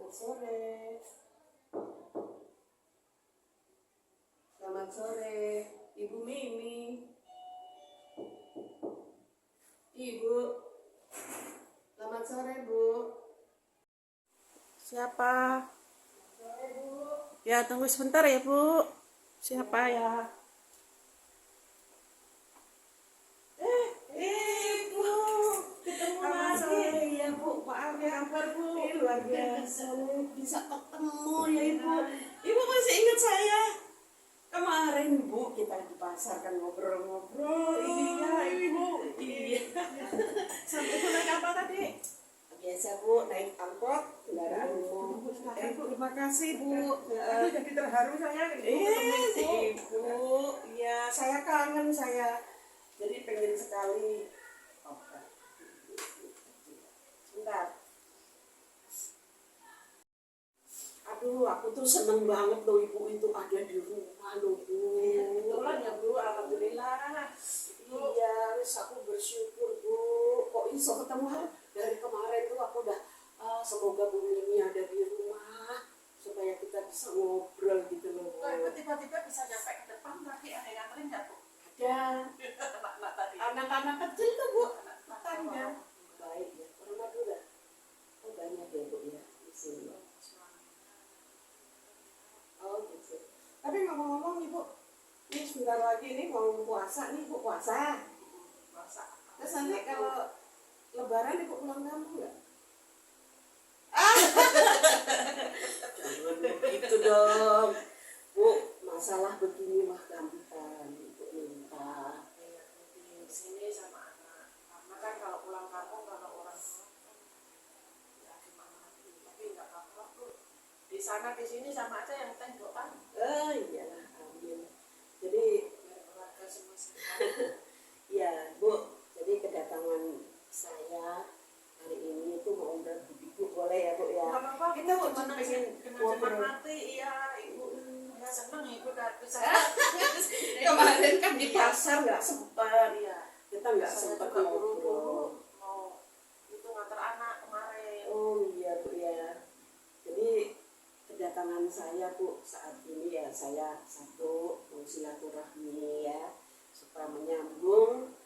Selamat sore. Selamat sore, Ibu Mimi. Ibu. Selamat sore, Bu. Siapa? Sore, Bu. Ya, tunggu sebentar ya, Bu. Siapa ya? Bu. Ketemu Selamat lagi. sore, ya, Bu. Maaf ya. Kabar, Bu? Luar biasa nih, bisa ketemu ya, Ibu. Iya. Ibu masih ingat saya? Kemarin, Bu, kita di pasar kan ngobrol-ngobrol. Iya, Ibu. Iya. Sampai itu naik apa tadi? Biasa, Bu, naik angkot, kendaraan umum. Terima kasih, Bu. Aduh, jadi terharu saya. Si Ibu. Ya, saya kangen saya. Jadi pengen sekali. Sebentar. Aduh, aku tuh seneng banget loh Ibu itu ada di rumah loh, Bu. Kebetulan ya, Bu. Alhamdulillah. Iya, wis aku bersyukur, Bu. Kok iso ketemu dari kemarin tuh aku udah semoga Bu Mimi ada di rumah supaya kita bisa ngobrol gitu loh, Bu. Kok Ibu tiba-tiba bisa nyampe ke depan tadi ada yang nganterin nggak, Bu? Ada Anak-anak tadi. anak-anak kecil tuh, Bu. Anak-anak Tanya. Baik ya, orang Madura. Oh, banyak ya, Bu ya di sini. Oh gitu. Tapi ngomong-ngomong nih Bu, ini sebentar lagi nih mau puasa nih Bu, puasa. Masa. Terus nanti kalau Lebaran Ibu pulang kampung nggak? Jangan begitu dong, Bu. Masalah begini mah gampang, Ibu minta. Di sini sama anak. Karena kan kalau pulang kampung kalau orang tua kan ya gimana lagi. Tapi nggak apa-apa, Bu. Di sana di sini sama aja yang penting doa. Iyalah, amin. Jadi Biar keluarga semua sehat. ya Bu, jadi kedatangan saya hari ini itu mau undang Ibu, boleh ya Bu ya? Nggak apa-apa, Kita Bu. cuma Dengan pengen senang ngobrol. hati, iya Ibu. Ya seneng Ibu kan bisa. Kemarin kan di pasar nggak sempat, Iya. kita nggak Saya sempat juga buru-buru ngobrol. mau itu nganter anak kemarin. Oh iya Bu ya. Jadi kedatangan saya Bu saat ini ya saya satu mau silaturahmi ya supaya menyambung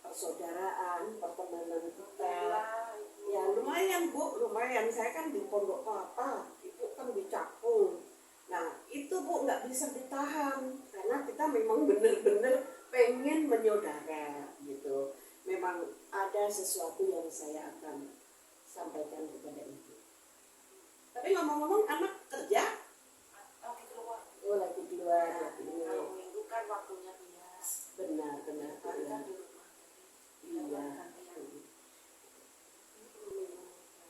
persaudaraan pertemanan kita. Alhamdulillah, Ibu. Ya lumayan Bu, lumayan. Saya kan di Pondok Kelapa, Ibu kan di Cakung. Nah itu Bu nggak bisa ditahan karena kita memang benar-benar pengen menyaudara gitu. Memang ada sesuatu yang saya akan sampaikan kepada Ibu. Tapi ngomong-ngomong anak kerja? Lagi keluar. Oh lagi keluar. Ya, Lagi ini. kalau minggu kan waktunya dia. Benar-benar Bu Hari ya. kan di rumah. Jadi Iya. biar gantian.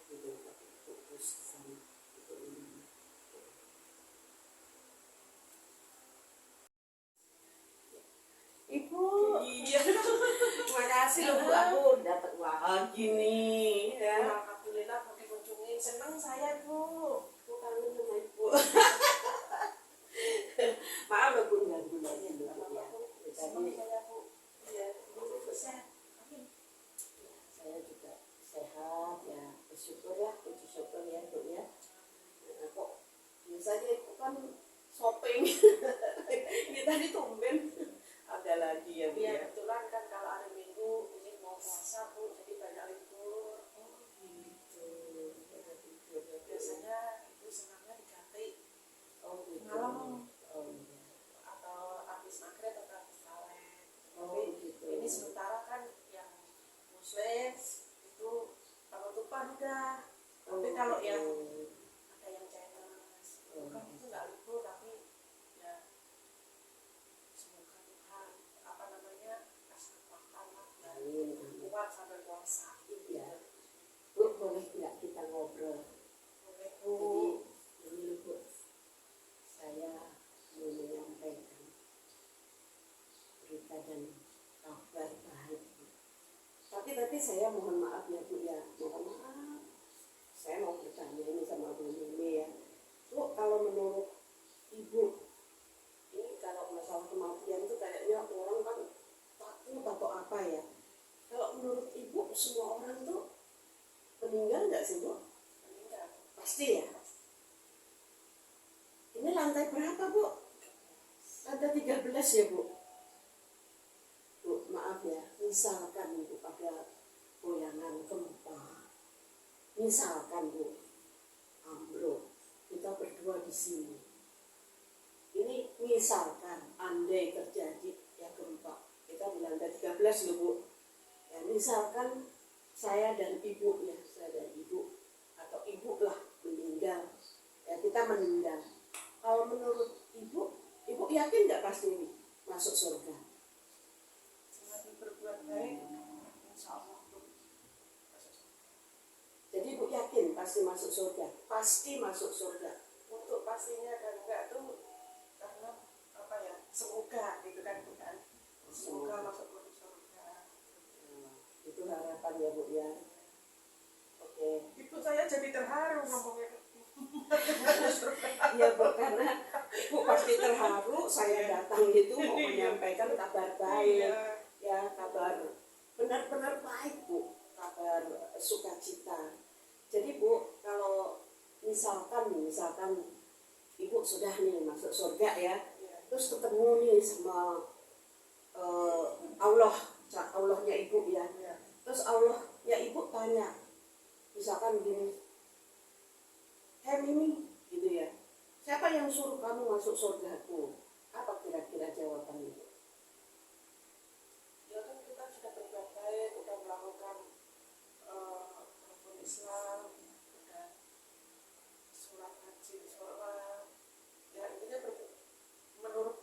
Gitu, tapi fokus ke sana. Gitu, ini. Ibu, Iya. terima kasih loh Bu, aku dapat lagi nih ya. Alhamdulillah mau dikunjungin. Seneng saya, Bu. Aku kangen sama Ibu. Maaf loh Bu, ganggu lagi loh Bu ya. Seneng Tadi saya, Bu. Iya, Ibu juga sehat. Amin. saya juga sehat ya, bersyukur ya, puji syukur ya Bu ya. Nah, kok biasanya Ibu kan shopping. Ini tadi tumben ada lagi ya Bu Iya, ya. kebetulan kan kalau hari Minggu ini mau puasa, Bu, jadi banyak libur. Oh gitu, ada tidur ya Bu. Biasanya Ibu senangnya diganti Oh gitu. malam Oh iya. atau habis maghrib atau habis tarawih. Oh Tapi gitu. ini sementara kan yang muslim itu penutupan udah. Tapi kalau yang ada yang Chinese itu kan itu nggak libur, tapi ya semoga Tuhan apa namanya kasih kekuatan lah biar Amin, amin. kuat sampai puasa. Ya. Bu, boleh nggak kita ngobrol? Boleh, Bu. Jadi ini Bu, saya mau menyampaikan berita dan kabar baik Bu. Tapi saya mohon maaf ya Bu ya, mohon maaf. Saya mau bertanya ini sama Bu Mimi ya. Bu, kalau menurut Ibu, ini kalau masalah kematian itu kayaknya orang kan takut atau apa ya. Kalau menurut Ibu, semua orang tuh meninggal nggak sih Bu? Meninggal. lantai berapa, Bu? Lantai 13 ya, Bu? Bu, maaf ya, misalkan Bu ada goyangan gempa, misalkan Bu ambruk, kita berdua di sini. Ini misalkan andai terjadi ya gempa, kita di lantai 13 loh, Bu. Ya, misalkan saya dan ibu ya, saya dan ibu atau ibu lah meninggal, ya kita meninggal. Kalau menurut ibu yakin nggak pasti masuk surga? Selagi berbuat baik, insya Allah tuh. Jadi ibu yakin pasti masuk surga? Pasti masuk surga. Untuk pastinya dan enggak tuh karena apa ya? Semoga gitu kan, bukan? Semoga masuk ke surga. Itu harapan ya, Bu ya. Oke. Ibu saya jadi terharu ngomongnya. Iya, Bu, karena ibu pasti terharu saya datang itu mau menyampaikan kabar baik. Ya, kabar benar-benar baik, Bu. Kabar sukacita. Jadi, Bu, kalau misalkan ibu sudah nih masuk surga ya, terus ketemu nih sama Allahnya ibu ya. Terus Allahnya ibu tanya, misalkan gini, "Hei Mimi," gitu ya, "siapa yang suruh kamu masuk surgaku?" Apa kira-kira jawaban ibu? Ya kan kita sudah berbuat baik, udah melakukan rukun Islam, udah sholat haji sholat. Ya intinya menurut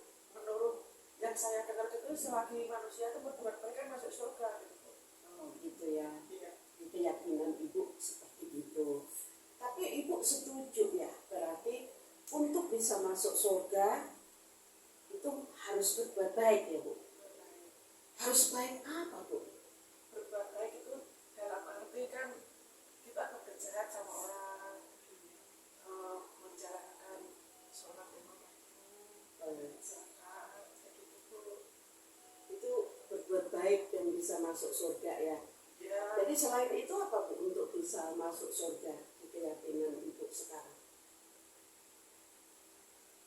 yang saya dengar itu selagi manusia itu berbuat baik kan masuk surga gitu. Oh gitu ya. Iya. Keyakinan ibu seperti itu. Tapi ibu setuju ya, berarti untuk bisa masuk surga itu harus berbuat baik ya, Bu. Harus baik apa, Bu? Berbuat baik itu dalam arti kan kita berjahat sama orang, menjalankan sholat lima waktu, zakat, kayak gitu. Itu berbuat baik dan bisa masuk surga ya. Ya, Jadi selain itu apa, Bu, untuk bisa masuk surga di keyakinan ibu sekarang?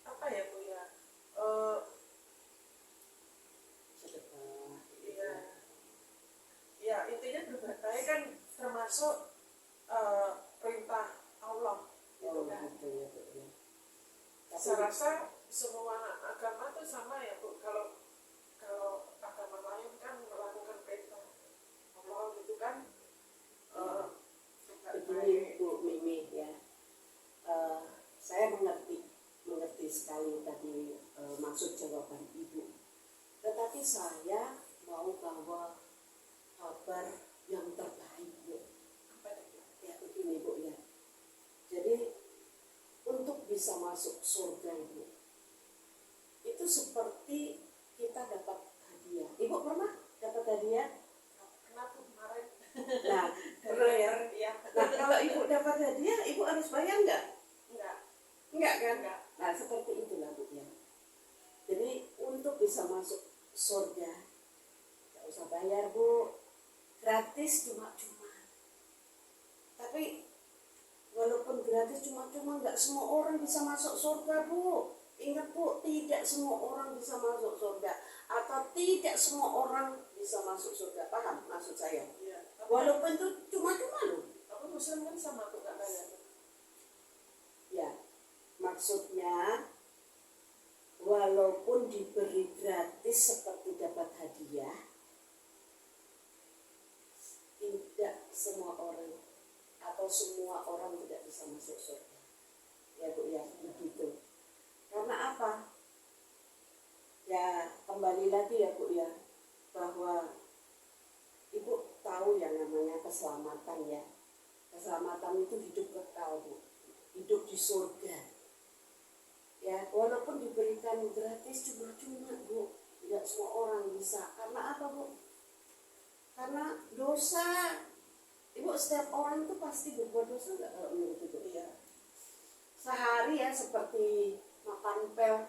apa ya Bu ya? Sedekah. Iya, ya intinya berbuat baik kan termasuk perintah Allah gitu Oh kan. gitu ya, Bu ya. Tapi Saya rasa semua agama tuh sama ya Bu. Kalau agama lain kan melakukan perintah Allah gitu kan. Berbuat begini, baik. Bu Mimi ya. Saya mengerti sekali tadi maksud jawaban ibu. Tetapi saya mau bawa kabar yang terbaik, Bu. Apa itu? Ya begini, Bu ya. Jadi untuk bisa masuk surga Ibu, itu seperti kita dapat hadiah. Ibu pernah dapat hadiah? Kenapa kemarin? Nah, pernah ya. Iya. Nah, kalau ibu dapat hadiah, ibu harus bayar nggak? Enggak. Enggak kan? Enggak. Nah, seperti itulah, Bu ya. Jadi untuk bisa masuk surga, nggak usah bayar, Bu. Gratis cuma-cuma. Tapi walaupun gratis cuma-cuma, nggak semua orang bisa masuk surga, Bu. Ingat, Bu, tidak semua orang bisa masuk surga. Atau tidak semua orang bisa masuk surga. Paham maksud saya? Iya. Walaupun itu cuma-cuma loh. Tapi Muslim kan sama tuh nggak bayar. Ya, maksudnya walaupun diberi gratis seperti dapat hadiah, tidak semua orang atau semua orang tidak bisa masuk surga. Ya, Bu ya, begitu. Karena apa? Ya, kembali lagi ya, Bu ya, bahwa Ibu tahu yang namanya keselamatan ya. Keselamatan itu hidup kekal, Bu. Hidup di surga. Ya, walaupun diberikan gratis cuma-cuma, Bu. Tidak semua orang bisa. Karena apa, Bu? Karena dosa. Ibu, setiap orang itu pasti berbuat dosa nggak kalau menurut Ibu? Iya. Sehari ya seperti makan pel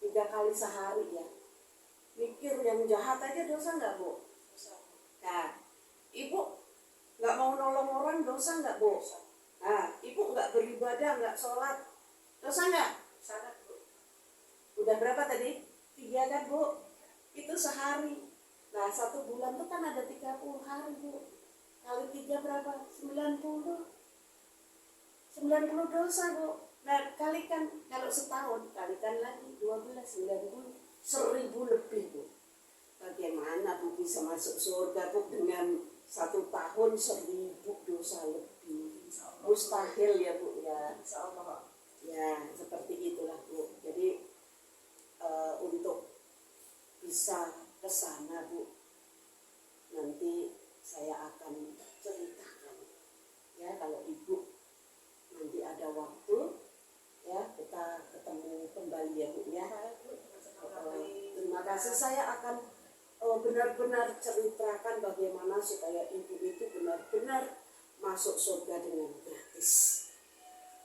3 kali sehari ya. Mikir yang jahat aja dosa nggak, Bu? Dosa. Nah, Ibu nggak mau nolong orang dosa nggak, Bu? Dosa. Nah, Ibu nggak beribadah, nggak sholat, dosa nggak? Sangat Bu. berapa tadi? 3 kan Bu? Itu sehari. Nah 1 bulan tuh kan ada 30 hari Bu. Kali 3 berapa? 90 dosa Bu. Nah kalikan, kalau setahun kalikan lagi 12, 90, 1000 lebih Bu. Bagaimana Bu bisa masuk surga Bu dengan 1 tahun 1000 dosa lebih? Mustahil ya Bu ya. Insya Allah. Ya seperti itulah Bu. Jadi untuk bisa ke sana Bu, nanti saya akan ceritakan ya, kalau Ibu nanti ada waktu ya kita ketemu kembali ya Bu ya. Terima kasih, saya akan benar-benar ceritakan bagaimana supaya Ibu itu benar-benar masuk surga dengan gratis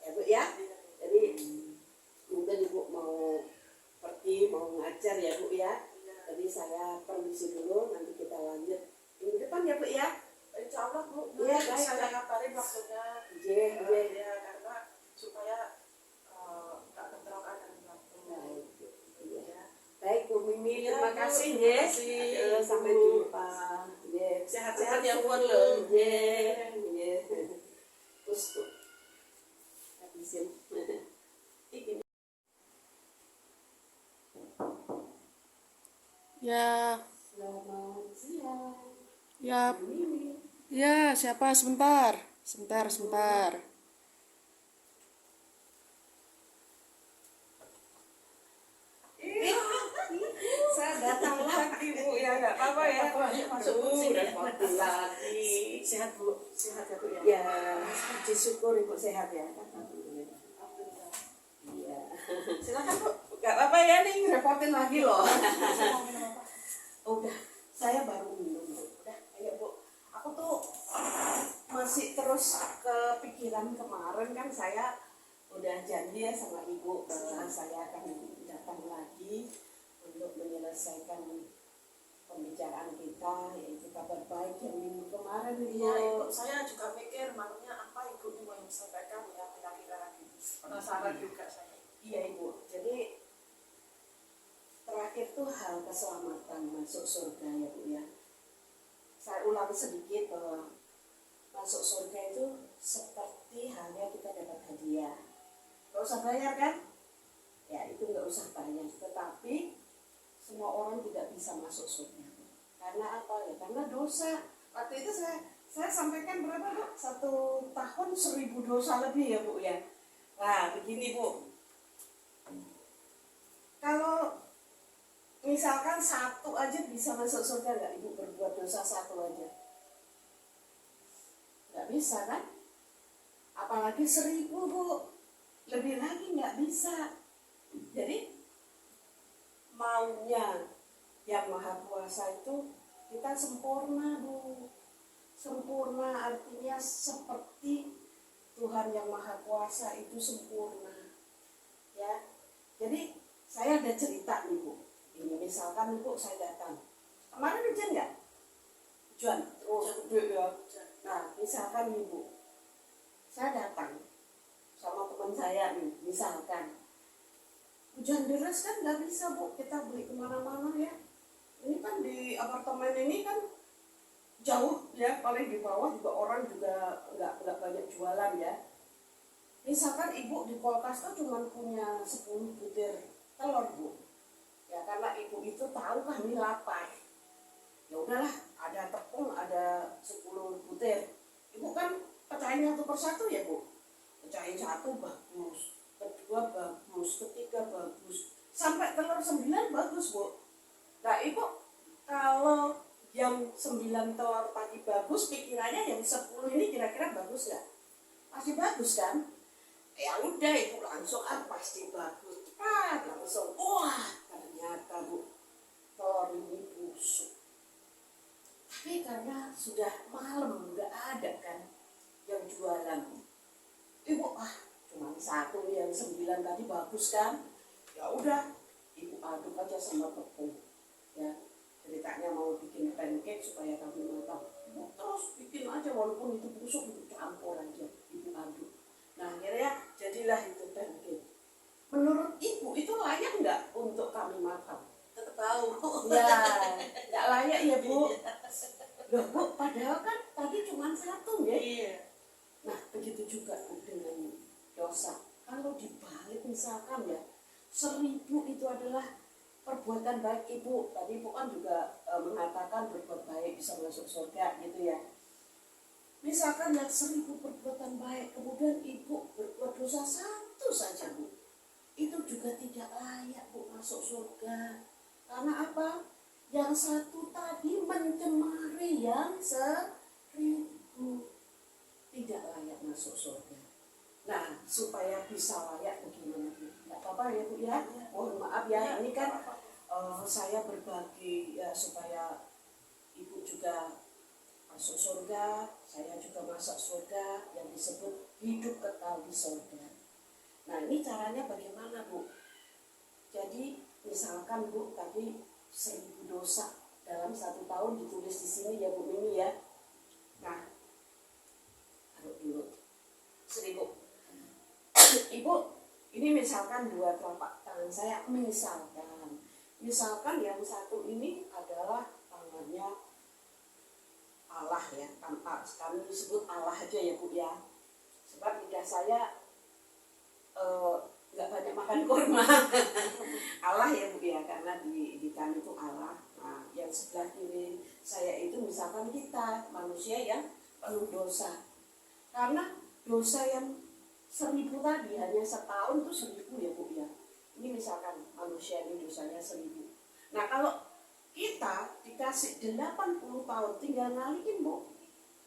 ya Bu ya. Jadi mungkin Ibu mau pergi, mau ngajar ya Bu ya. Jadi saya permisi dulu, nanti kita lanjut minggu depan ya Bu ya. Insya Allah Bu, Iya, nanti baik, saya baik. kabarin waktunya. Iya. Ya, karena supaya nggak bentrokan dengan waktu. Baik, Bu. Iya. Ya. Baik Bu Mimi, Iya, terima Bu. kasih Terima ya. kasih, Sampai Bu. jumpa. Ya. Sehat-sehat ya Bu loh. Ya. Terus tuh habisin. Ini. Ya, Selamat siang. ya, Bu Mimi. ya, siapa? Sebentar. Saya datang lagi Bu ya, nggak apa-apa ya. Masuk Bu, sini. Repotin lagi. Sehat Bu, sehat ya Bu ya. Ya, puji syukur Ibu sehat ya. Alhamdulillah. Iya. Silakan Bu. Gak apa-apa ya nih, repotin lagi loh. Saya mau minum apa? Udah, saya baru minum. Udah, ayo Bu. Aku tuh masih terus kepikiran kemarin kan, saya udah janji ya sama Ibu bahwa saya akan datang lagi untuk menyelesaikan pembicaraan kita, yaitu kabar baik yang minggu kemarin Iya, Ibu. Ibu, saya juga mikir malamnya apa Ibu ini mau sampaikan ya, kira-kira lagi. Penasaran juga saya. Iya Ibu, jadi terakhir tuh hal keselamatan masuk surga ya Bu ya. Saya ulang sedikit bahwa masuk surga itu seperti halnya kita dapat hadiah. Gak usah bayar kan? Ya itu gak usah bayar. Tetapi semua orang tidak bisa masuk surga. Karena apa ya? Karena dosa. Waktu itu saya sampaikan berapa Bu? 1 tahun 1000 dosa lebih ya Bu ya. Nah begini Bu. Kalau misalkan 1 aja bisa masuk surga nggak Ibu, berbuat dosa 1 aja? Nggak bisa kan? Apalagi 1000 Bu, lebih lagi nggak bisa. Jadi maunya yang Maha Kuasa itu kita sempurna Bu. Sempurna artinya seperti Tuhan yang Maha Kuasa itu sempurna. Ya, jadi saya ada cerita nih Bu. Ini misalkan Ibu saya datang. Kemarin hujan nggak? Hujan. Terus gede ya. Nah, misalkan Ibu, saya datang sama teman saya nih, misalkan. Hujan deras kan nggak bisa Bu, kita beli kemana-mana ya. Ini kan di apartemen ini kan jauh ya, paling di bawah juga orang juga nggak banyak jualan ya. Misalkan Ibu di kulkas tuh cuma punya 10 butir telur Bu. Ya karena Ibu itu tahu kami lapar. Ya udahlah, ada tepung, ada 10 butir. Ibu kan pecahin 1 persatu ya Bu. Pecahin 1 bagus, kedua bagus, ketiga bagus, sampai telur 9 bagus Bu. Nah Ibu kalau yang 9 telur tadi bagus, pikirannya yang 10 ini kira-kira bagus nggak? Pasti bagus kan? Ya udah Ibu langsung pasti bagus. Langsung wah ternyata Bu telur ini busuk. Tapi karena sudah malam nggak ada kan yang jualan. Ibu cuma 1 nih yang 9 tadi bagus kan? Ya udah Ibu aduk aja sama tepung. Ya ceritanya mau bikin pancake supaya kami matang. Terus bikin aja walaupun itu busuk, Ibu campur aja, Ibu aduk. Nah akhirnya jadilah itu pancake. Menurut Ibu ibu itu layak nggak untuk kami makan? Tetap bau. Ya, nggak layak ya Bu. Loh Bu, padahal kan tadi cuma satu ya. Iya. Nah, begitu juga Bu dengan dosa. Kalau dibalik misalkan ya, 1000 itu adalah perbuatan baik Ibu. Tadi Ibu kan juga mengatakan berbuat baik bisa masuk surga gitu ya. Misalkan yang 1000 perbuatan baik, kemudian Ibu berbuat dosa satu saja Bu, itu juga tidak layak Bu masuk surga. Karena apa? Yang satu tadi mencemari yang 1000, tidak layak masuk surga. Nah, supaya bisa layak bagaimana Bu? Tidak apa-apa ya Bu ya. Mohon maaf ya, ini kan saya berbagi ya supaya Ibu juga masuk surga, saya juga masuk surga yang disebut hidup kekal di surga. Nah, ini caranya bagaimana Bu? Jadi misalkan Bu tadi 1000 dosa dalam 1 tahun ditulis di sini ya Bu Mimi ya. Nah, taruh dulu 1000. Ibu, ini misalkan 2 telapak tangan saya, misalkan yang satu ini adalah tangannya Allah ya, kami disebut Allah aja ya Bu ya. Sebab lidah saya nggak banyak makan kurma. Allah ya Bu ya, karena di kami itu Allah. Nah, yang sebelah kiri saya itu misalkan kita manusia yang penuh dosa. Karena dosa yang 1000 tadi hanya setahun tuh 1000 ya Bu ya. Ini misalkan manusia ini dosanya 1000. Nah, kalau kita dikasih 80 tahun, tinggal ngalihin Bu.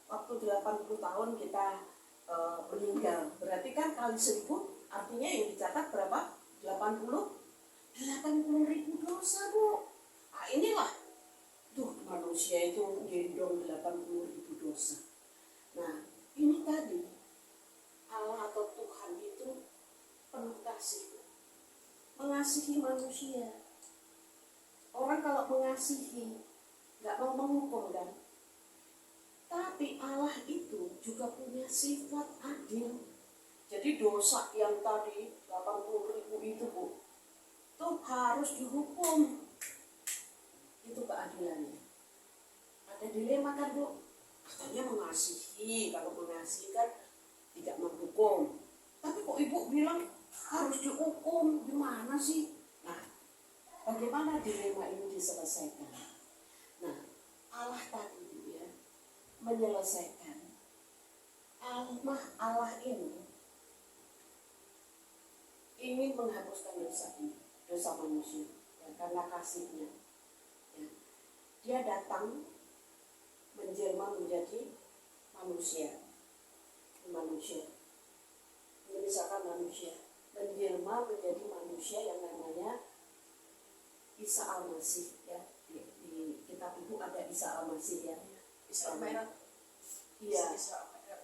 Waktu 80 tahun kita meninggal, berarti kan kali 1000, artinya yang dicatat berapa? 80.000 dosa Bu. Nah, inilah tuh manusia itu gendong 80.000 dosa. Nah, ini tadi Allah atau Tuhan itu penuh kasih, mengasihi manusia. Orang kalau mengasihi nggak mau menghukum kan. Tapi Allah itu juga punya sifat adil. Jadi dosa yang tadi 80.000 itu Bu, itu harus dihukum. Itu keadilannya. Ada dilema kan Bu? Katanya mengasihi, kalau mengasihi kan tidak menghukum. Tapi kok Ibu bilang harus dihukum, gimana sih? Nah, bagaimana dilema ini diselesaikan? Nah, Allah tadi Bu ya, menyelesaikan. Allah ini ingin menghapuskan dosa ini, dosa manusia ya, karena kasihnya ya. Dia datang menjelma menjadi manusia. Misalkan manusia menjelma menjadi manusia yang namanya Isa Al-Masih ya. Di kitab Ibu ada Isa Al-Masih ya. Isra Mi'raj. Iya. Isra Mi'raj.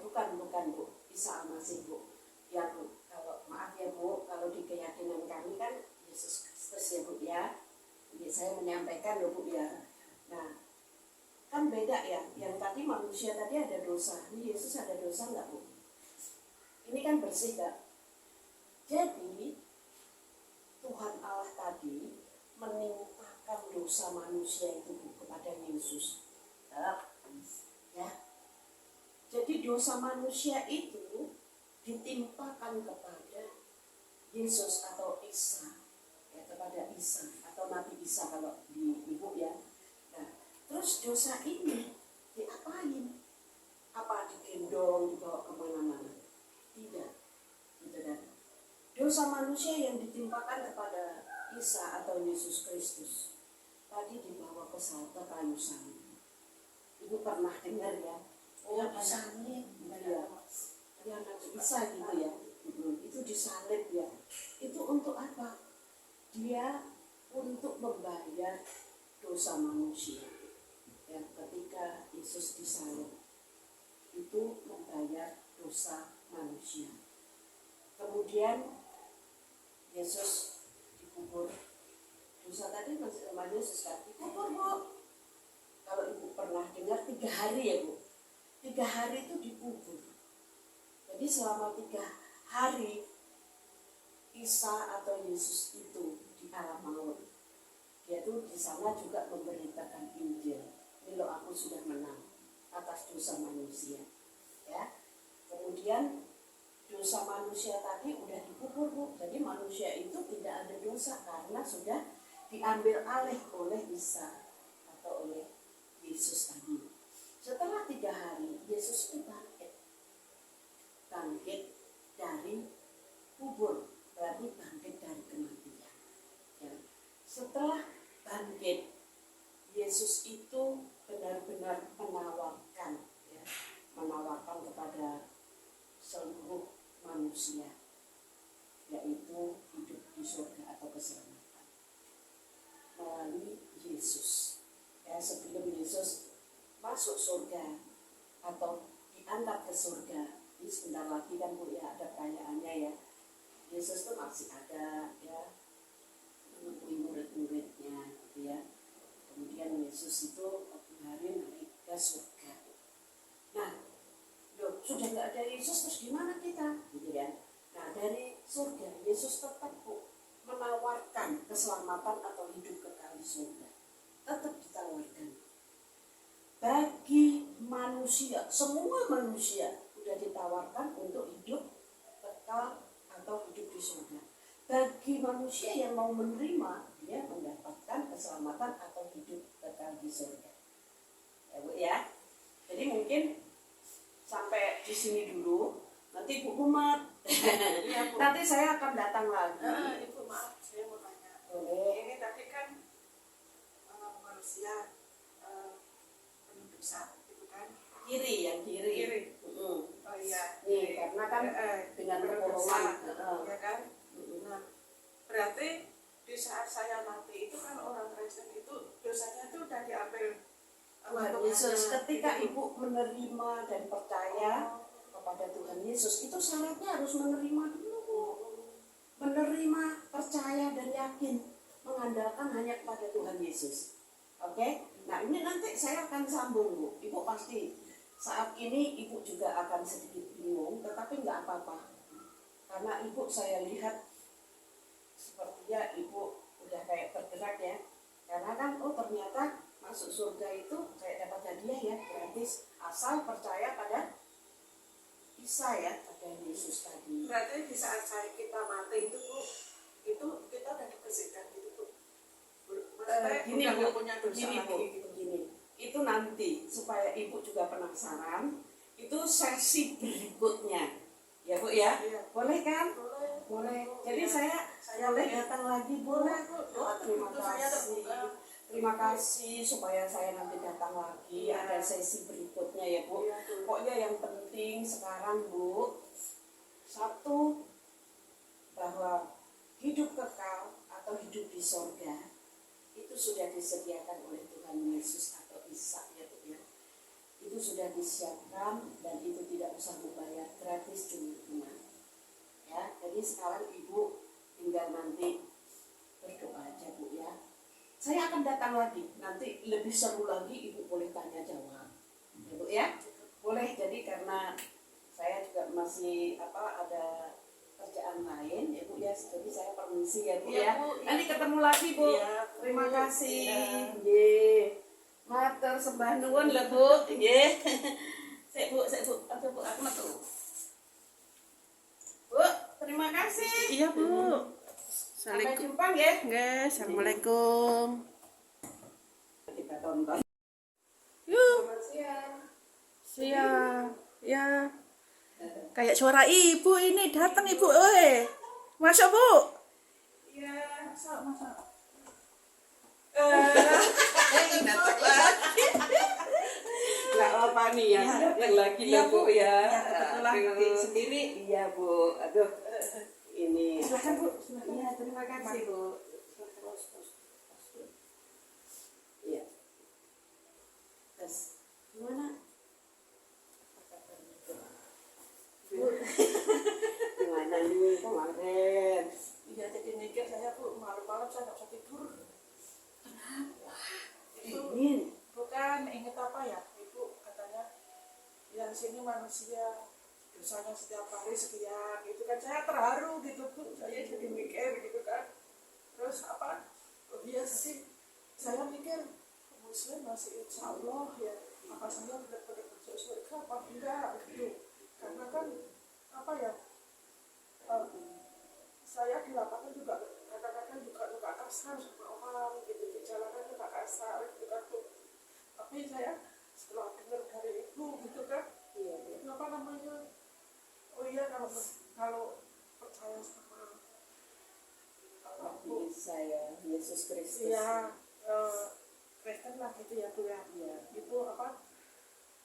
Bukan Bu, Isa Al-Masih Bu. Yang kalau maaf ya Bu, kalau di keyakinan kami kan Yesus Kristus ya Bu ya. Jadi saya menyampaikan loh Bu ya. Nah, kan beda ya. Yang tadi manusia tadi ada dosa. Ini Yesus ada dosa nggak Bu? Ini kan bersih Kak. Jadi Tuhan Allah tadi menimpakan dosa manusia itu Bu kepada Yesus. Ya. Jadi dosa manusia itu ditimpakan kepada Yesus atau Isa ya, kepada Isa atau Nabi Isa kalau di Ibu ya. Nah, terus dosa ini diapain? Apa digendong dibawa kemana-mana? Tidak, gitu kan? Dosa manusia yang ditimpakan kepada Isa atau Yesus Kristus tadi dibawa ke kayu salib. Ibu pernah dengar ya? Oh, disalib, ya. Ya, Nabi Isa gitu ya. Itu disalib ya. Itu untuk apa? Dia untuk membayar dosa manusia. Ya, ketika Yesus disalib, itu membayar dosa manusia. Kemudian Yesus dikubur. Dosa tadi masih sama Yesus kan? Dikubur Bu. Kalau Ibu pernah dengar 3 hari ya Bu. 3 hari itu dikubur. Jadi selama 3 hari Isa atau Yesus itu di alam maut, dia tuh di sana juga memberitakan Injil. Ini loh, aku sudah menang atas dosa manusia. Ya, kemudian dosa manusia tadi udah dikubur, Bu. Jadi manusia itu tidak ada dosa karena sudah diambil alih oleh Isa atau oleh Yesus tadi. Setelah 3 hari, Yesus itu bangkit dari kubur, berarti bangkit dari kematian. Ya. Setelah bangkit, Yesus itu benar-benar menawarkan kepada seluruh manusia, yaitu hidup di surga atau keselamatan melalui Yesus. Ya, sebelum Yesus masuk surga atau diangkat ke surga, ini sebentar lagi kan Bu ya, ada perayaannya ya. Yesus itu masih ada ya, menunggu murid-muridnya gitu ya. Kemudian Yesus itu waktu hari naik ke surga. Nah, loh, sudah nggak ada Yesus terus gimana kita? Gitu ya. Nah, dari surga Yesus tetap menawarkan keselamatan atau hidup kekal di surga. Tetap ditawarkan. Bagi manusia, semua manusia sudah ditawarkan untuk hidup kekal atau hidup di surga. Bagi manusia yang mau menerima, dia mendapatkan keselamatan atau hidup kekal di surga. Ya Bu ya. Jadi mungkin sampai di sini dulu. Nanti Bu Umat. Iya, Bu. Nanti saya akan datang lagi. Ibu maaf, saya mau tanya. Boleh. Ini tadi kan manusia penuh dosa, itu kan? Kiri, yang kiri. Kiri. Mm-mm. Oh iya. Nih, karena kan dengan kebolongan. Ya kan? Nah, berarti di saat saya mati itu kan orang Kristen itu dosanya itu udah diambil Tuhan Yesus. Ketika Ibu menerima dan percaya kepada Tuhan Yesus, itu syaratnya harus menerima dulu, Bu. Menerima, percaya dan yakin, mengandalkan hanya kepada Tuhan Yesus. Oke? Nah, ini nanti saya akan sambung, Bu. Ibu pasti saat ini Ibu juga akan sedikit bingung, tetapi nggak apa-apa. Karena Ibu saya lihat sepertinya Ibu udah kayak tergerak ya. Karena kan, oh ternyata masuk surga itu kayak dapat hadiah ya, gratis, asal percaya pada Isa ya, pada Yesus tadi. Berarti di saat kita mati itu Bu, itu kita udah dibersihkan gitu Bu. Gini udah Bu, nggak punya dosa begini Bu, lagi gitu. begini. Itu nanti supaya Ibu juga penasaran, itu sesi berikutnya. Ya Bu ya, Iya. boleh kan? Boleh. Boleh. Jadi Ya. saya boleh datang lagi Bu. Boleh Bu. Terima Itu saya kasih. terbuka. Terima kasih supaya saya nanti datang lagi. Iya. Ada sesi berikutnya ya Bu. Iya, Bu. Pokoknya yang penting sekarang Bu, satu, bahwa hidup kekal atau hidup di sorga itu sudah disediakan oleh Tuhan Yesus atau Isa ya Bu ya. Itu sudah disiapkan dan itu tidak usah membayar, gratis, cuma-cuma. Ya, jadi sekarang Ibu tinggal nanti berdoa aja Bu ya. Saya akan datang lagi, nanti lebih seru lagi Ibu boleh tanya jawab. Ya Bu ya. Boleh, jadi karena saya juga masih ada kerjaan lain ya Bu ya. Jadi saya permisi ya Bu Iya, ya. Bu. Nanti ketemu lagi Bu. Iya, Bu. Terima kasih. Iya. Nggih. Matur sembah nuwun lho Bu. Nggih. Sik Bu, aduh Bu, aku metu. Bu, terima kasih. Iya Bu. Sampai Assalamualaikum. jumpa nggih. Nggih, assalamualaikum. Kita tonton. Yuk, Selamat siang. siap. Ya. Kayak suara ibu ini datang Ibu. Masuk Bu. Iya, masa. Datang lagi. Nggak apa nih ya, datang lagi Iya, lah Bu ya. datang lagi. Aduh, sendiri iya Bu. Aduh, ini. Silakan Bu. Iya, terima kasih Bu. Iya. Tes. Gimana? Bu, gimana nih kemarin? Iya, jadi mikir saya Bu, malam-malam saya nggak bisa tidur. Itu Dingin. bukan inget apa ya, Ibu katanya yang sini manusia dosanya setiap hari sekian gitu kan. Saya terharu gitu Bu, saya jadi mikir gitu kan. Terus apa, kok dia sih, saya mikir Muslim masih insya Allah ya, apa saya benar-benar masuk surga apa enggak gitu. Karena kan apa ya, saya di lapangan juga kadang-kadang juga kasar sama orang gitu, di jalanan juga kasar gitu kan tuh. Tapi saya setelah dengar dari ibu gitu kan, apa namanya, oh iya, kalau percaya sama apa Bu, saya Yesus Kristus. iya, Kristen lah gitu ya Bu ya, Ya, itu apa,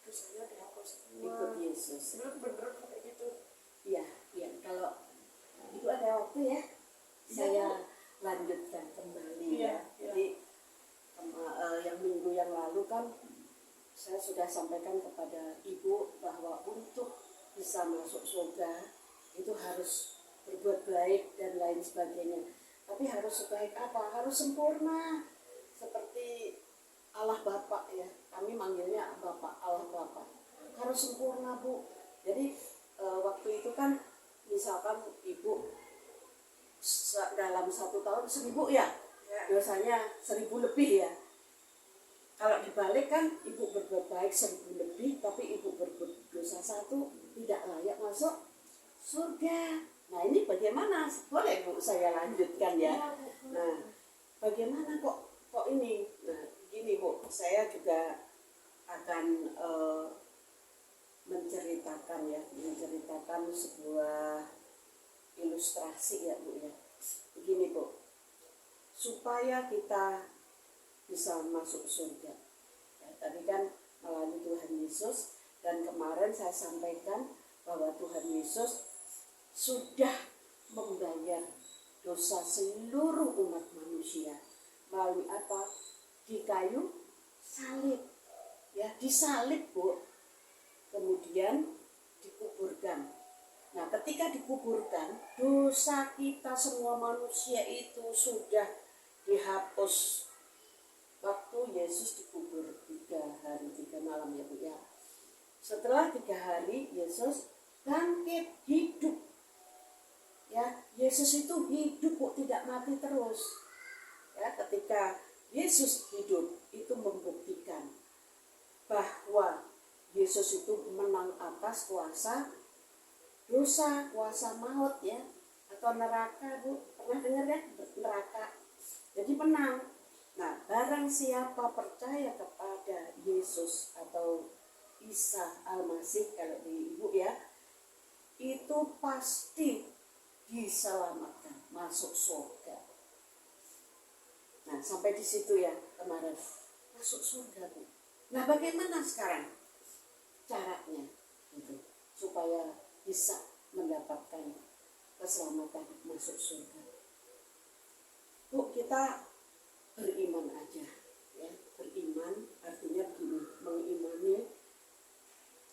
dosanya dihapus semua. ikut Yesus. Bener kayak gitu. Iya, iya. Kalau itu ada waktu ya, saya lanjutkan kembali Iya, ya. iya. Jadi yang minggu yang lalu kan saya sudah sampaikan kepada ibu bahwa untuk bisa masuk surga itu harus berbuat baik dan lain sebagainya. Tapi harus sebaik apa? Harus sempurna. Seperti Allah Bapa ya. Kami manggilnya Bapa, Allah Bapa. Harus sempurna Bu. Jadi waktu itu kan misalkan ibu dalam 1 tahun 1000 ya, dosanya 1000 lebih ya. Kalau dibalik kan ibu berbuat baik 1000 lebih, tapi ibu berbuat dosa 1, tidak layak masuk surga. Nah ini bagaimana? Boleh Bu saya lanjutkan ya. Nah bagaimana kok ini? Nah gini Bu, saya juga akan menceritakan sebuah ilustrasi ya Bu ya. Begini Bu, supaya kita bisa masuk surga ya, tadi kan melalui Tuhan Yesus, dan kemarin saya sampaikan bahwa Tuhan Yesus sudah membayar dosa seluruh umat manusia melalui apa? Di kayu salib ya, disalib Bu, kemudian dikuburkan. Nah ketika dikuburkan, dosa kita semua manusia itu sudah dihapus waktu Yesus dikubur 3 hari 3 malam ya Bu ya. Setelah 3 hari Yesus bangkit hidup ya. Yesus itu hidup Bu, tidak mati terus ya. Ketika Yesus hidup itu membuktikan bahwa Yesus itu menang atas kuasa dosa, kuasa maut ya, atau neraka Bu. Pernah dengar ya neraka? Jadi menang. Nah, barang siapa percaya kepada Yesus atau Isa Al-Masih kalau di Ibu ya, itu pasti diselamatkan, masuk surga. Nah, sampai di situ ya kemarin, masuk surga Bu. Nah, bagaimana sekarang caranya gitu, supaya bisa mendapatkan keselamatan masuk surga? Bu, kita beriman aja ya. Beriman artinya begini, mengimani.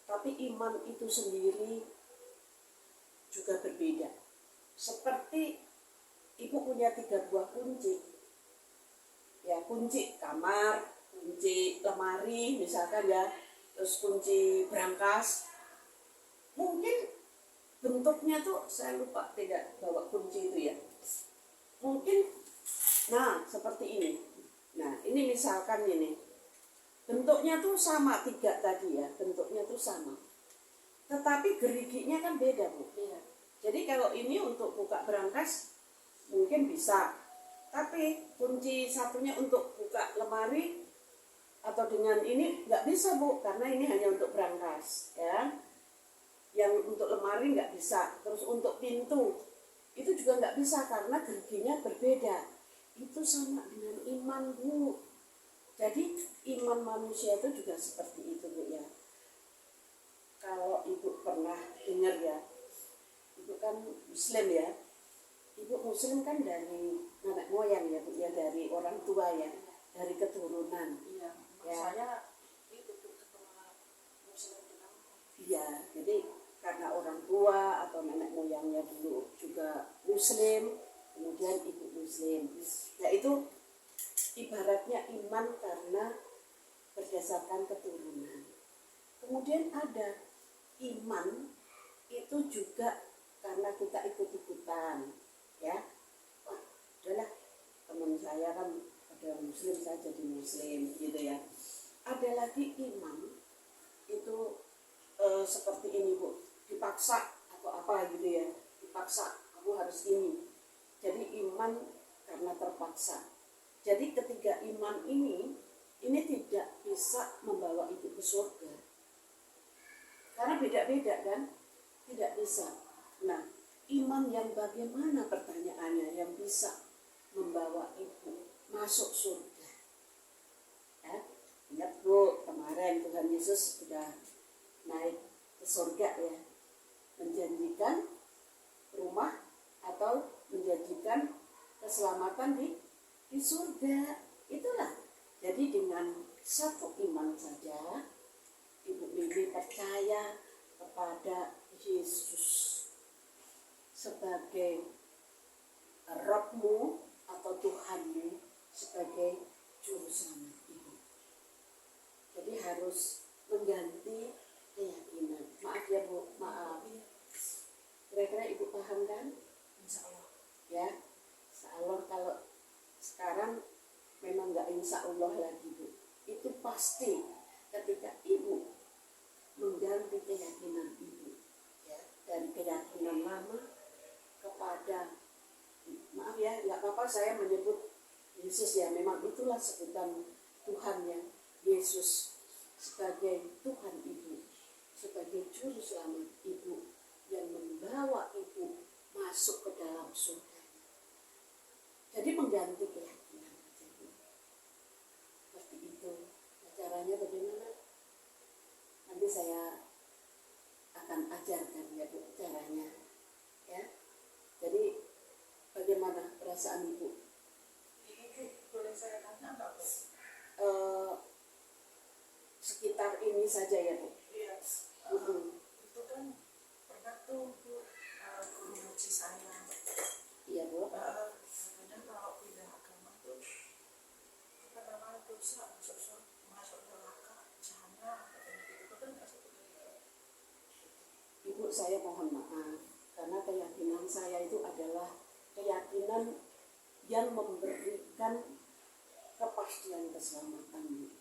Tapi iman itu sendiri juga berbeda. Seperti ibu punya 3 buah kunci ya, kunci kamar, kunci lemari misalkan ya, terus kunci brankas. Mungkin bentuknya tuh saya lupa, tidak bawa kunci itu ya, mungkin nah seperti ini. Nah ini misalkan ini bentuknya tuh sama 3 tadi ya, bentuknya tuh sama, tetapi geriginya kan beda Bu ya. Jadi kalau ini untuk buka brankas mungkin bisa, tapi kunci satunya untuk buka lemari atau dengan ini nggak bisa Bu, karena ini hanya untuk brankas ya. Yang untuk lemari nggak bisa, terus untuk pintu itu juga nggak bisa karena geriginya berbeda. Itu sama dengan iman Bu. Jadi iman manusia itu juga seperti itu Bu ya. Kalau Ibu pernah dengar ya, Ibu kan Muslim ya, Ibu Muslim kan dari nenek moyang ya Bu ya, dari orang tua ya, dari keturunan. Iya, Ya. saya itu keturunan Muslim di kampung. Iya, jadi karena orang tua atau nenek moyangnya dulu juga Muslim, kemudian ibu Muslim. Nah itu ibaratnya iman karena berdasarkan keturunan. Kemudian ada iman itu juga karena kita ikut-ikutan, ya. Wah, udahlah, teman saya kan ada muslim, saya jadi muslim gitu ya. Ada lagi imam itu seperti ini Bu, dipaksa atau apa gitu ya, dipaksa kamu harus ini. Jadi iman karena terpaksa. Jadi ketiga iman ini tidak bisa membawa ibu ke surga. Karena beda-beda kan, tidak bisa. Nah, iman yang bagaimana pertanyaannya yang bisa membawa ibu masuk surga? Ya, ingat Bu, kemarin Tuhan Yesus sudah naik ke surga ya, menjanjikan rumah atau menjanjikan keselamatan di surga. Itulah. Jadi dengan satu iman saja Ibu Lili percaya kepada Yesus sebagai Rabbmu atau Tuhanmu, sebagai juru selamat Ibu. Jadi harus mengganti keyakinan. Maaf ya Bu, maaf. Kira-kira Ibu paham kan? Insya Allah. Ya, insya Allah. Kalau sekarang memang nggak insya Allah lagi Bu, itu pasti ketika Ibu mengganti keyakinan Ibu, ya, dari keyakinan lama kepada, maaf ya, nggak apa-apa saya menyebut Yesus ya, memang itulah sebutan Tuhan ya, Yesus sebagai Tuhan Ibu, sebagai juru selamat Ibu yang membawa Ibu masuk ke dalam surga. Jadi mengganti keyakinan aja Bu. Seperti itu. Nah, caranya bagaimana? Nanti saya akan ajarkan ya Bu caranya. Ya. Jadi bagaimana perasaan Ibu? Ibu boleh saya tanya nggak Bu? Sekitar ini saja ya Bu. Iya. Itu kan pernah tuh Bu, guru ngaji saya. Iya Bu. Kadang kalau pindah agama tuh apa namanya dosa masuk neraka jahanam itu kan nggak seperti itu. Ibu, saya mohon maaf karena keyakinan saya itu adalah keyakinan yang memberikan kepastian keselamatan.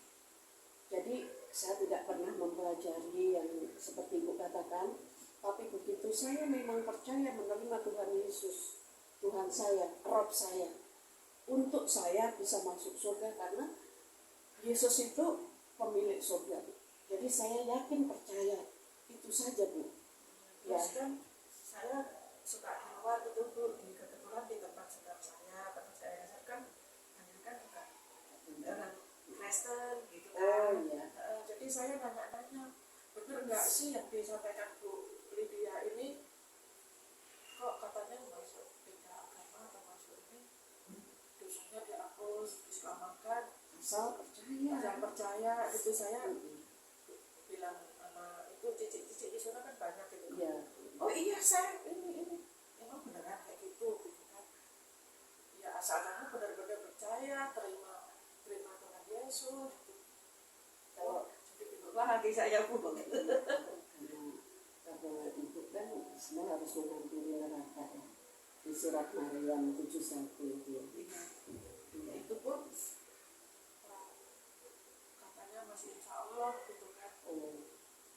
Jadi saya tidak pernah mempelajari yang seperti Ibu katakan, tapi begitu saya memang percaya menerima Tuhan Yesus, Tuhan saya, Rabb saya, untuk saya bisa masuk surga karena Yesus itu pemilik surga. Jadi saya yakin percaya, itu saja Bu. Ya. Terus kan saya suka di luar itu Bu, kebetulan di tempat sedang saya, tempat saya kan banyak kan juga orang Kristen gitu kan. Oh iya. Jadi saya nanya-nanya, bener nggak sih yang disampaikan Bu Lydia ini? Kok katanya masuk pindah agama atau masuk ini dosanya dihapus, diselamatkan? Asal percaya. Saya percaya itu. Saya bilang sama itu cicik-cicik di sana kan banyak gitu. Iya. Oh iya saya ini emang beneran kayak gitu kan? Ya asal kamu benar-benar percaya, terima Tuhan Yesus. Kalau jadi bingung lagi saya Bu. Karena Ibu kan semua harus mengampuni neraka ya. Di surat Maryam 7:1 itu ya. Ya itu pun katanya masih insya Allah gitu kan. Oh.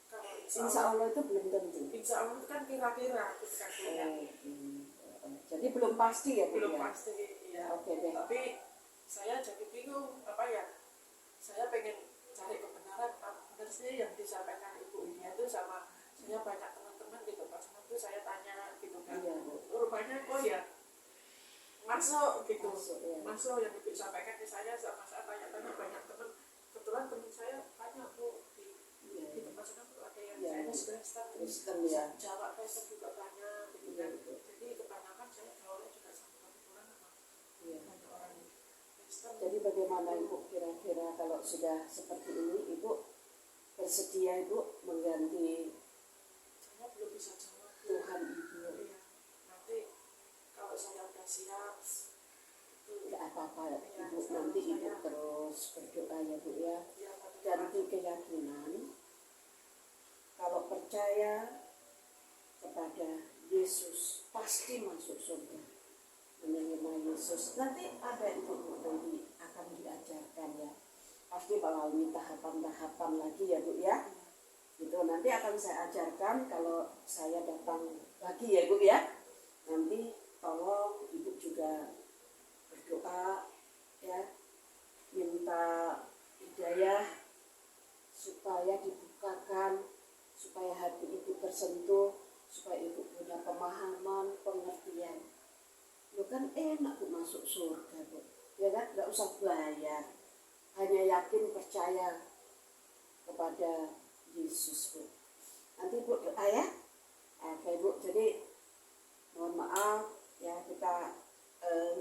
Kalau Insya Allah itu belum tentu. insya Allah itu kan kira-kira gitu kan Bu, ya. Jadi belum pasti ya Bu Belum ya? pasti ya. Oke deh. Tapi saya jadi bingung apa ya. Saya pengen cari kebenaran apa benar sih yang disampaikan Ibu ini itu sama saya banyak teman-teman gitu pas itu saya tanya gitu kan. Iya Bu. Rupanya oh ya masuk gitu. Masuk, ya. Masuk yang Ibu sampaikan ke saya sama saya tanya-tanya banyak teman. Kebetulan teman saya banyak Bu di tempat sana tuh ada yang Iya. saya Kristen ya. Jawa Kristen juga banyak gitu Iya, kan. betul. Jadi kebanyakan saya gaulnya juga sama kebetulan sama Iya. banyak orang Kristen. Jadi bagaimana Ibu kira-kira kalau sudah seperti ini Ibu bersedia Ibu mengganti Saya belum bisa jawab Bu. Tuhan Ibu? Iya. Nanti kalau saya udah siap itu Tidak apa-apa Iya, Ibu, nanti Ibu terus berdoa ya Bu ya. ya pada Ganti keyakinan. Kalau percaya kepada Yesus pasti masuk surga, menerima Yesus. Nanti ada ibu nanti akan diajarkan ya, pasti melalui tahapan-tahapan lagi ya Bu ya. Itu nanti akan saya ajarkan kalau saya datang lagi ya Bu ya. Nanti tolong ibu juga berdoa ya, minta hidayah supaya dibukakan, supaya hati ibu tersentuh, supaya ibu punya pemahaman, pengertian. Lu kan enak Bu masuk surga Bu, ya kan, nggak usah bayar, hanya yakin percaya kepada Yesus Bu. Nanti Bu doa ya. Oke Bu, jadi mohon maaf ya, kita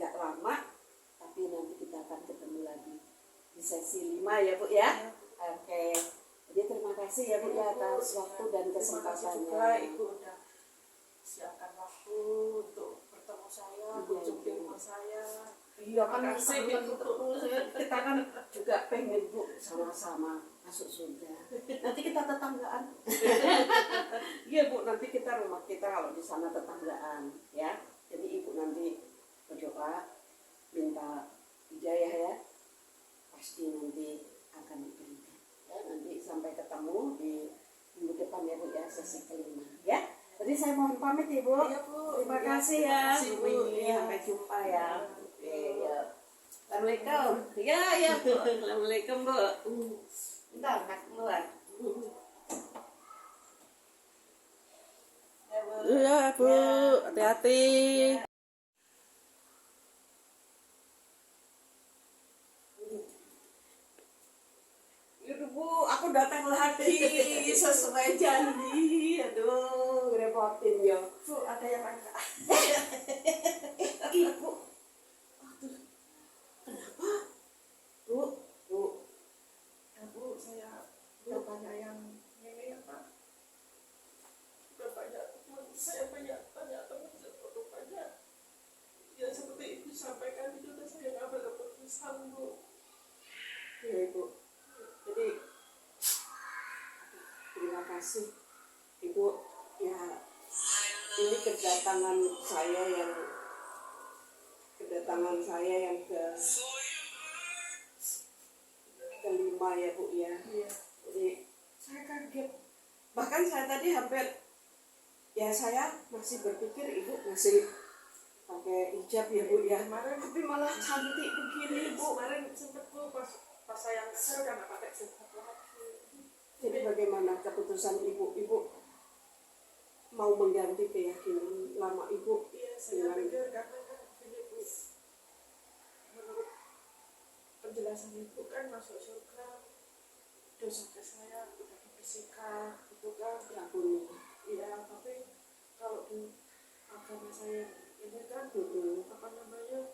nggak lama, tapi nanti kita akan ketemu lagi di sesi 5 ya Bu ya. Oke, jadi terima kasih ya Bu ya atas waktu dan Terima kasih juga kesempatannya. Ibu udah siapkan waktu untuk bertemu saya, kunjung di rumah saya. Iya kan, Terima kasih terus kita kan juga pengen Bu sama-sama masuk surga. Nanti kita tetanggaan. Iya Bu, nanti kita rumah kita kalau di sana tetanggaan ya. Jadi Ibu nanti berdoa, minta hidayah ya. Pasti nanti akan diberikan. Ya, nanti sampai ketemu di minggu depan ya Bu ya, sesi kelima ya. Jadi saya mohon pamit ya Bu. Iya, Bu. Terima Iya, kasih terima ya kasih, Bu. Bu. Iya, sampai jumpa ya. Iya. Assalamualaikum. Ya ya Bu. Assalamualaikum Bu. Bentar, nak keluar. Ya, Bu. Iya Bu, hati-hati. Yaudah Bu, aku datang lagi sesuai janji. Aduh, ngerepotin ya. Bu, ada yang angkat. Ibu. Aduh. Kenapa? Bu, Bu. Ya, Bu, saya udah banyak yang ini ya Pak. Udah banyak teman, saya banyak teman, udah banyak. Ya seperti Ibu sampaikan itu, udah saya ngambil keputusan Bu. Ya Ibu. Jadi terima kasih Ibu ya, ini kedatangan saya yang kelima ya Bu ya. Iya. Jadi saya kaget, bahkan saya tadi hampir ya, saya masih berpikir Ibu masih pakai hijab ya Bu ya, Kemarin tapi malah cantik begini Bu. kemarin sempet Bu pas saya udah nggak pakai jilbab lagi. Jadi bagaimana keputusan Ibu? Ibu mau mengganti keyakinan lama Ibu? Iya, saya pikir karena kan gini Bu, menurut penjelasan Ibu kan masuk surga, dosa ke saya udah dibersihkan gitu kan. Diampuni. Iya, tapi kalau di agama saya ini kan apa namanya,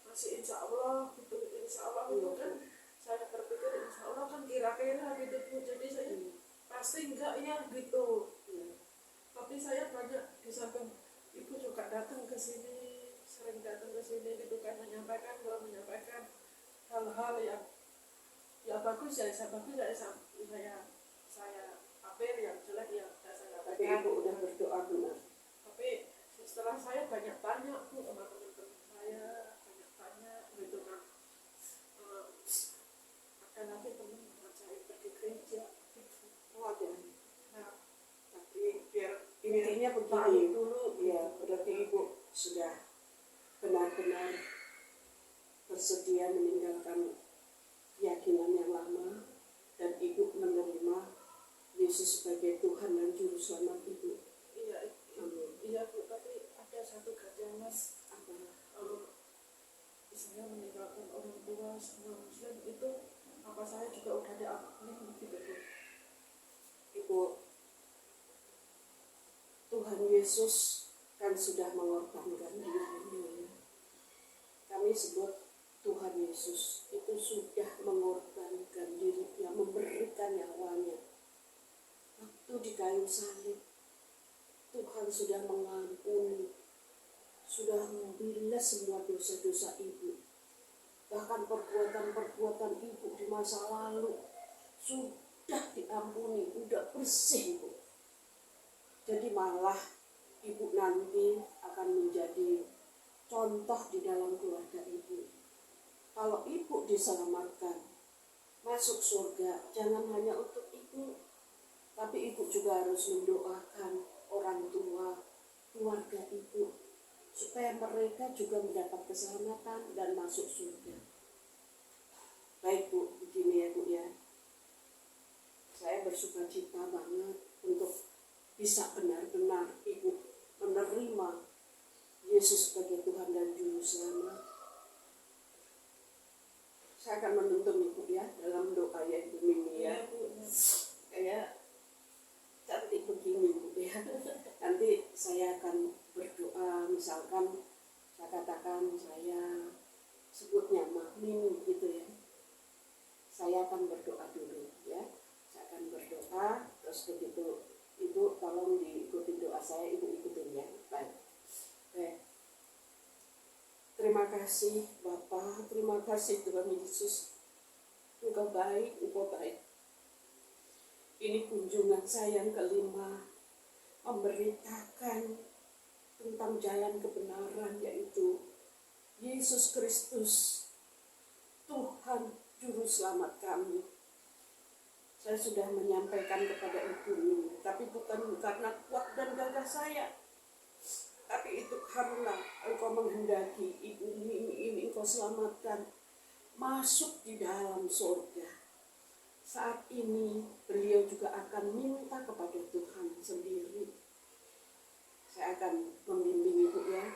masih insya Allah gitu, insya Allah itu kan saya berpikir insya Allah kan kira-kira gitu Bu, jadi saya pasti enggak ya gitu. Tapi saya banyak di samping Ibu juga datang ke sini, sering datang ke sini gitu kan, menyampaikan hal-hal yang ya bagus ya, saya ambil, yang jelek ya saya Tapi abaikan. Ibu udah berdoa benar. Tapi setelah saya banyak tanya Bu sama teman-teman saya, banyak tanya gitu kan, ada lagi teman saya pergi gereja gitu. Oh ada. Nah, Tapi biar intinya tahu begini. dulu Ya, berarti Ibu sudah benar-benar bersedia meninggalkan keyakinan yang lama dan Ibu menerima Yesus sebagai Tuhan dan Juru Selamat Ibu. iya, Amin. iya Bu, tapi ada satu gajian Mas, Apa? saya meninggalkan orang tua sama Muslim itu, apa saya juga udah diampuni gitu Bu. Ibu, Tuhan Yesus kan sudah mengorbankan dirinya. Kami sebut Tuhan Yesus itu sudah mengorbankan dirinya, memberikan nyawanya. Waktu di kayu salib, Tuhan sudah mengampuni, sudah membilas semua dosa-dosa Ibu. Bahkan perbuatan-perbuatan Ibu di masa lalu sudah diampuni, sudah bersih Ibu. Jadi malah ibu nanti akan menjadi contoh di dalam keluarga ibu. Kalau ibu diselamatkan masuk surga, jangan hanya untuk ibu, tapi ibu juga harus mendoakan orang tua, keluarga ibu, supaya mereka juga mendapat keselamatan dan masuk surga. Baik Bu, begini ya Bu ya. Saya bersukacita banget untuk bisa benar-benar ibu menerima Yesus sebagai Tuhan dan Juru Selamat. Saya akan menuntun ibu ya dalam doa ya Ibu Mimi ya. Kayak cantik begini Bu ya. Nanti saya akan berdoa, misalkan saya katakan saya sebutnya Mimi gitu ya. Saya akan berdoa dulu ya. Saya akan berdoa, terus begitu Ibu tolong diikuti doa saya, Ibu ikutin ya. Baik. Terima kasih Bapa, terima kasih Tuhan Yesus. Engkau baik, Engkau baik. Ini kunjungan saya yang kelima, memberitakan tentang jalan kebenaran, yaitu Yesus Kristus, Tuhan Juru Selamat kami. Saya sudah menyampaikan kepada Ibu ini, tapi bukan karena kuat dan gagah saya, tapi itu karena Engkau menghendaki Ibu ini Engkau selamatkan masuk di dalam surga. Saat ini beliau juga akan minta kepada Tuhan sendiri. Saya akan membimbing Ibu ya.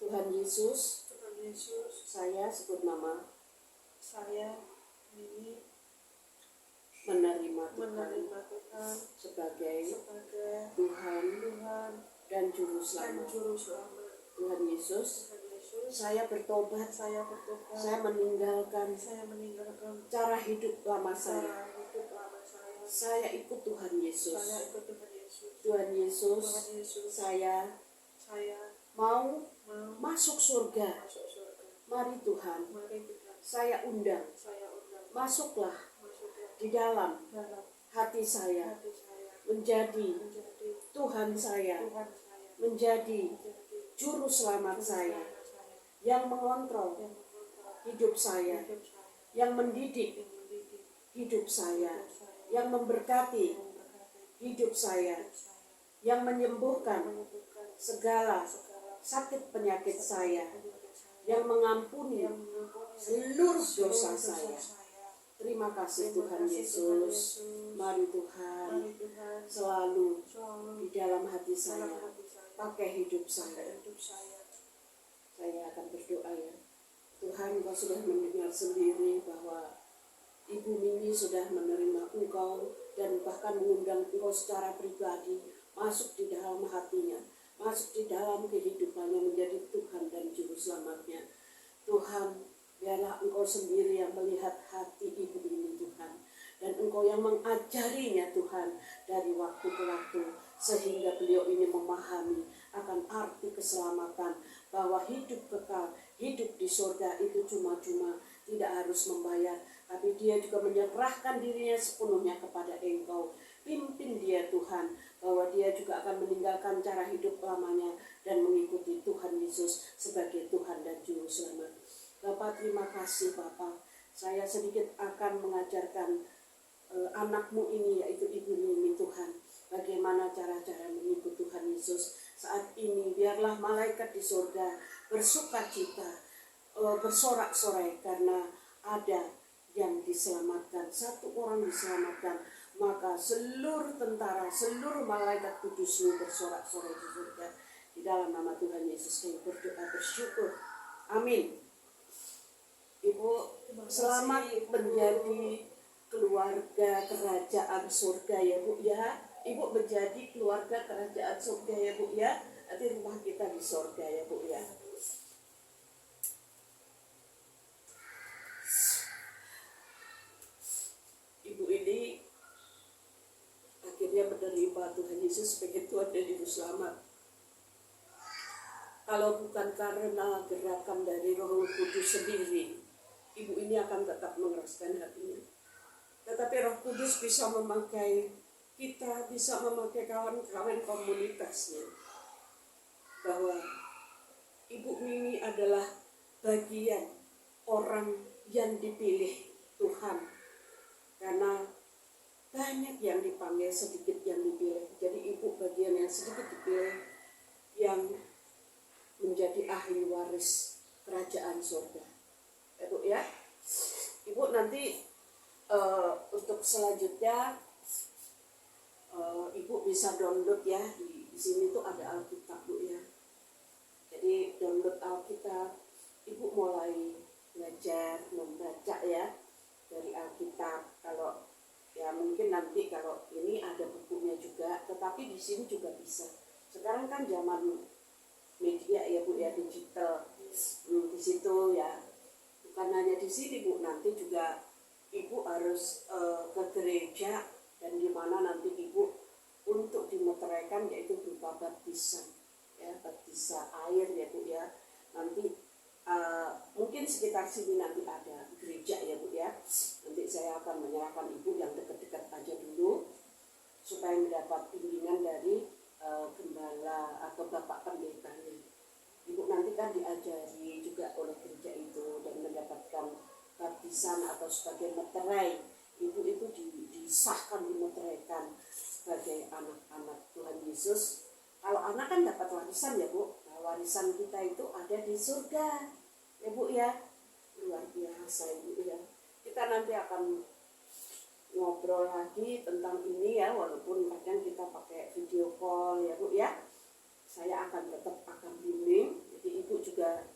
Tuhan Yesus, saya sebut nama, Saya ini menerima menerima Tuhan Tuhan sebagai sebagai Tuhan Tuhan dan Juru dan Selamat. Juru Selamat. Tuhan Yesus, Tuhan Yesus, saya bertobat, saya bertobat, saya meninggalkan saya meninggalkan cara hidup lama saya. cara hidup lama saya. Saya ikut Tuhan Yesus. Saya ikut Tuhan Yesus. Tuhan Yesus, Tuhan Yesus, saya saya mau mau masuk surga. masuk surga. Mari Tuhan, Mari Tuhan, saya undang, saya undang, masuklah masuklah di dalam dalam hati saya, hati saya, menjadi menjadi Tuhan saya, Tuhan saya, menjadi menjadi Juru Selamat saya, selamat saya, yang mengontrol yang mengontrol hidup saya, hidup saya, yang mendidik yang mendidik hidup saya, hidup saya, yang memberkati yang memberkati hidup saya, hidup saya, yang menyembuhkan menyembuhkan segala segala sakit penyakit saya, penyakit saya, yang mengampuni yang mengampuni seluruh dosa dosa saya. saya. Terima kasih Terima Tuhan kasih, Tuhan Yesus. Yesus. Mari Tuhan Mari Tuhan selalu selalu di dalam hati dalam saya, hati saya, pakai hidup pakai saya. hidup saya. Saya akan berdoa ya. Tuhan, Engkau sudah mendengar sendiri bahwa Ibu Mimi sudah menerima Engkau dan bahkan mengundang Engkau secara pribadi masuk di dalam hatinya, masuk di dalam kehidupannya menjadi Tuhan dan Juru Selamatnya. Tuhan, biarlah Engkau sendiri yang melihat hati ibu ini Tuhan, dan Engkau yang mengajarinya Tuhan dari waktu ke waktu, sehingga beliau ini memahami akan arti keselamatan, bahwa hidup kekal, hidup di surga itu cuma-cuma, tidak harus membayar, tapi dia juga menyerahkan dirinya sepenuhnya kepada Engkau. Pimpin dia Tuhan, bahwa dia juga akan meninggalkan cara hidup lamanya dan mengikuti Tuhan Yesus sebagai Tuhan dan Juru Selamat. Bapak, terima kasih Bapak. Saya sedikit akan mengajarkan anakmu ini, yaitu Ibu Mimi Tuhan, bagaimana cara-cara mengikut Tuhan Yesus. Saat ini biarlah malaikat di surga bersuka cita, bersorak-sorai karena ada yang diselamatkan. Satu orang diselamatkan, maka seluruh tentara, seluruh malaikat kudusmu bersorak-sorai di surga. Di dalam nama Tuhan Yesus kami berdoa bersyukur. Amin. Ibu, selamat menjadi keluarga kerajaan surga ya Bu ya. Ibu menjadi keluarga kerajaan surga ya Bu ya. Nanti rumah kita di surga ya Bu ya. Ibu ini akhirnya menerima Tuhan Yesus sebagai Tuhan dan Juru Selamat. Kalau bukan karena gerakan dari Roh Kudus sendiri, ibu ini akan tetap mengeraskan hatinya. Tetapi Roh Kudus bisa memakai kita bisa memakai kawan-kawan komunitasnya, bahwa Ibu Mimi adalah bagian orang yang dipilih Tuhan, karena banyak yang dipanggil, sedikit yang dipilih. Jadi ibu bagian yang sedikit dipilih, yang menjadi ahli waris kerajaan surga. Ibu ya, ibu nanti untuk selanjutnya ibu bisa download ya, di sini tuh ada Alkitab Bu ya. Jadi download Alkitab, ibu mulai belajar membaca ya dari Alkitab. Kalau ya mungkin nanti kalau ini ada bukunya juga, tetapi di sini juga bisa. Sekarang kan zaman media ya Bu ya, digital. Di situ ya, bukan hanya di sini Bu, nanti juga ibu harus ke gereja, dan di mana nanti ibu untuk dimeteraikan yaitu berupa baptisan ya, baptisa air ya Bu ya. Nanti mungkin sekitar sini nanti ada gereja ya Bu ya. Nanti saya akan menyerahkan ibu yang dekat-dekat aja dulu, supaya mendapat bimbingan dari gembala atau bapak pendetanya. Ibu nanti kan diajari juga oleh gereja itu dan mendapatkan baptisan atau sebagai meterai. Ibu itu disahkan, dimeteraikan sebagai anak-anak Tuhan Yesus. Kalau anak kan dapat warisan ya Bu. Nah, warisan kita itu ada di surga ya Bu ya. Luar biasa Ibu ya. Kita nanti akan ngobrol lagi tentang ini ya, walaupun kadang kita pakai video call ya Bu ya. Saya akan tetap akan bimbing, jadi ibu juga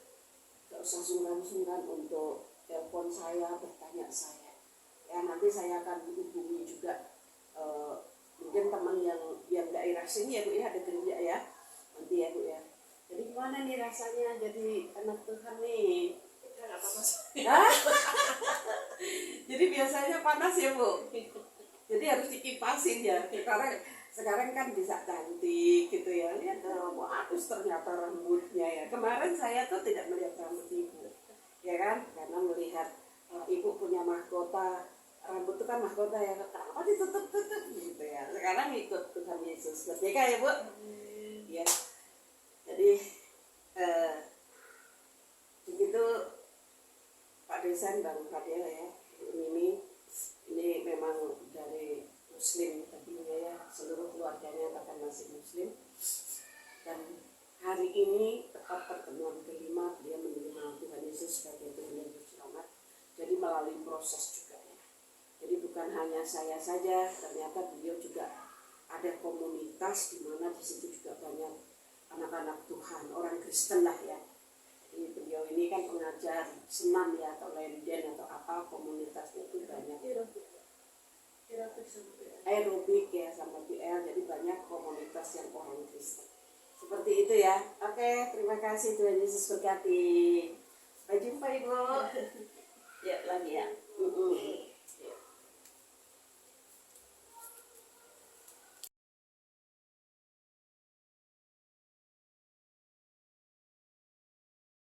gak usah sungkan-sungkan untuk telepon saya, bertanya saya ya. Nanti saya akan hubungi juga mungkin teman yang daerah sini ya Bu ya, ada gereja ya nanti ya Bu ya. Jadi gimana nih rasanya jadi anak Tuhan nih? Nggak apa-apa. Jadi biasanya panas ya Bu, jadi harus dikipasin ya. Sekarang kan bisa cantik gitu ya. Lihat tuh, bagus ternyata rambutnya ya. Kemarin saya tuh tidak melihat rambut ibu, ya kan? Karena melihat ibu punya mahkota, rambut itu kan mahkota ya. Kenapa ditutup-tutup gitu ya? Sekarang ikut Tuhan Yesus. Merdeka ya Bu? Ya. Jadi begitu Pak Desan, Bang Fadil ya. Ini memang dari Muslim tadinya ya, seluruh keluarganya bahkan masih Muslim. Dan hari ini tepat pertemuan kelima dia menerima Tuhan Yesus sebagai Tuhan dan Juru Selamat. Jadi melalui proses juga ya. Jadi bukan hanya saya saja, ternyata beliau juga ada komunitas di mana di situ juga banyak anak-anak Tuhan, orang Kristen lah ya. Jadi beliau ini kan pengajar senam ya, atau lenden atau apa, komunitasnya itu banyak. Aerobik ya sama PL, jadi banyak komunitas yang orang Kristen. Seperti itu ya. Oke, terima kasih, Tuhan Yesus berkati. Sampai jumpa Ibu. Ya lagi ya.